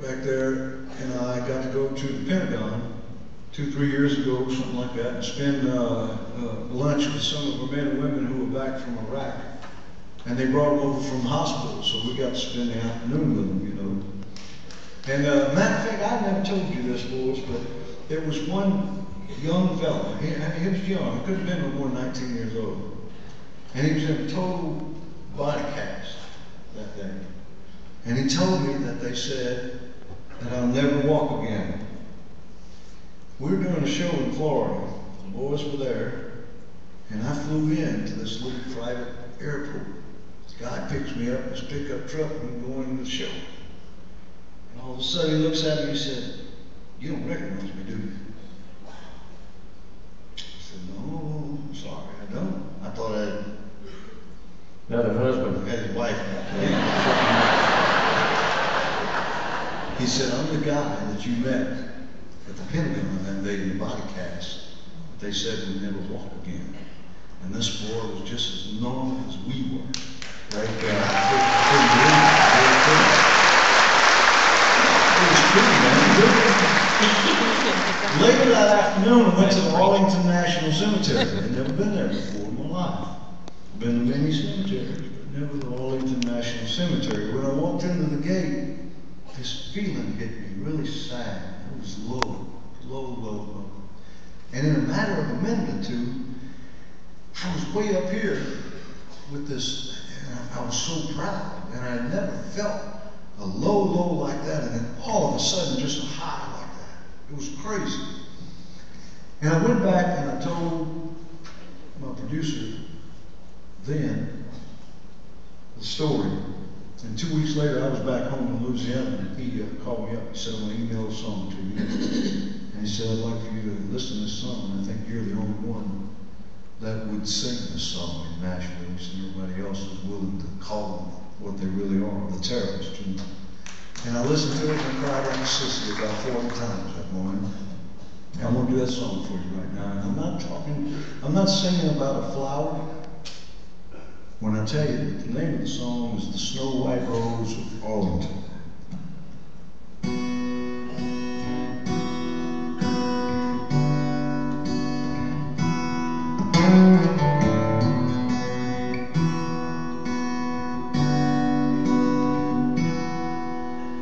back there, and I got to go to the Pentagon 2-3 years ago, something like that, and spend lunch with some of our men and women who were back from Iraq. And they brought them over from hospitals, so we got to spend the afternoon with them, you know. And matter of fact, I never told you this, boys, but there was one young fella. He was young. He could have been no more than 19 years old. And he was in a total body cast that day. And he told me that they said that I'll never walk again. We were doing a show in Florida. The boys were there. And I flew in to this little private airport. This guy picks me up in his pickup truck and we're going to the show. And all of a sudden he looks at me and he said, "You don't recognize me, do you?" I said, "No, I'm sorry, I don't." I thought I had another husband. Had his wife. He said, "I'm the guy that you met at the Pentagon that day in the body cast. They said we'd never walk again." And this boy was just as normal as we were. Right there. It was cool, man. Later that afternoon, I went to the Arlington National Cemetery. I'd never been there before in my life. I've been to many cemeteries, but never the Arlington National Cemetery. When I walked into the gate, this feeling hit me really sad. It was low. And in a matter of a minute or two, I was way up here with this, and I was so proud, and I never felt a low like that, and then all of a sudden just a high like that. It was crazy. And I went back and I told my producer then the story. And 2 weeks later I was back home in Louisiana, and he called me up and said, "I'm going to email a song to you." And he said, "I'd like for you to listen to this song. I think you're the only one that would sing this song in Nashville." He said, "Everybody else is willing to call them what they really are, the terrorists." And I listened to it and I cried like a sissy about 40 times that morning. And I'm going to do that song for you right now. And I'm not singing about a flower when I tell you that the name of the song is "The Snow White Rose of Arlington."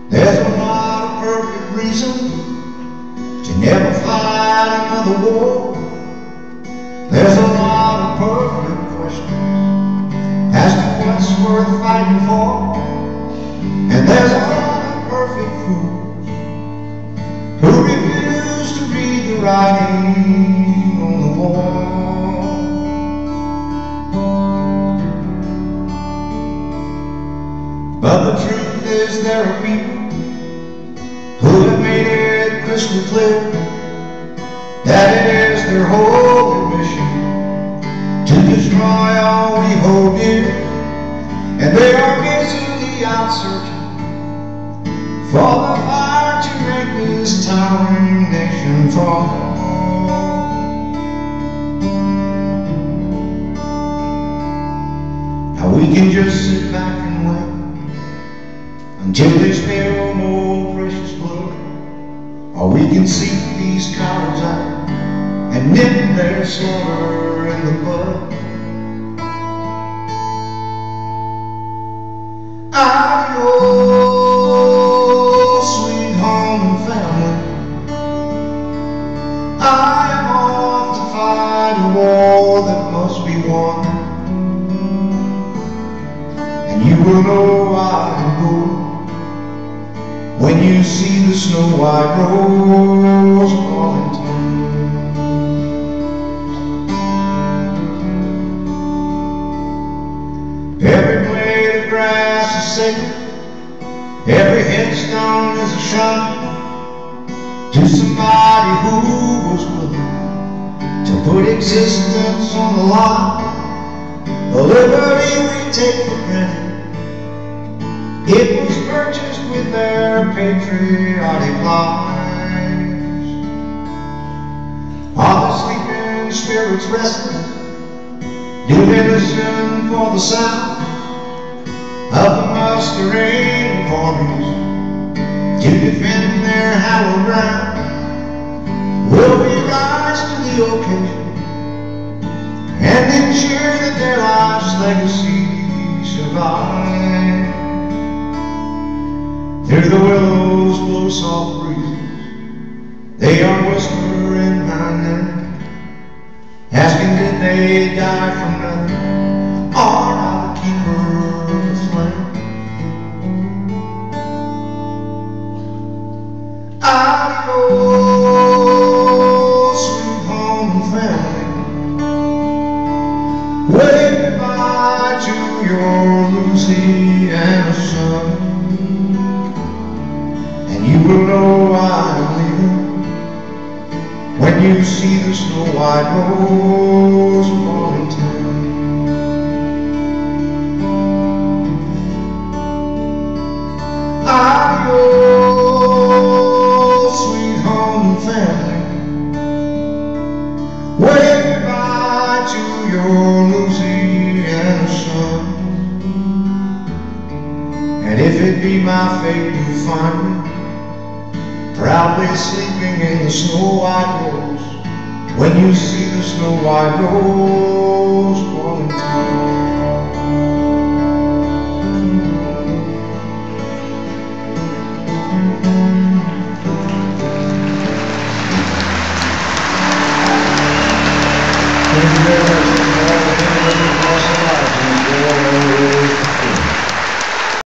There's not a perfect reason to never fight another war. There's a lot of perfect questions as to what's worth fighting for. And there's a lot of perfect fools who refuse to read the writing on the wall. But the truth is there are people who have made it crystal clear that it is their whole mission to destroy all we hold dear. And they are busily out searching for the fire to make this towering nation fall. Now we can just sit back and wait until they spill more precious blood, or we can seek these cowards out and nip their slaughter in the bud. Adios, sweet home and family. I am off to fight a war that must be won, and you will know I will when you see the snow white rose of Arlington. Every blade of grass is sacred, every headstone is a shrine to somebody who was willing to put existence on the line. The liberty we take for granted, it was purchased with their patriotic lives. Are the sleeping spirits restless? Do they listen for the sound of the mustering armies to defend their hallowed ground. Will we rise to the occasion and ensure that their life's legacy survive? Through the willows blow soft breezes, they are whispering my name, asking did they die from nothing, or are the keeper of the flame? Adios, sweet home and family. Wave goodbye to your Louisiana sun, and you will know I'm leaving when you see the snow white rose of Arlington. Adios, sweet home and family. Wave goodbye to your Louisiana sun, and if it be my fate to find me proudly sleeping in the snow white rose, when you see the snow white rose of Arlington.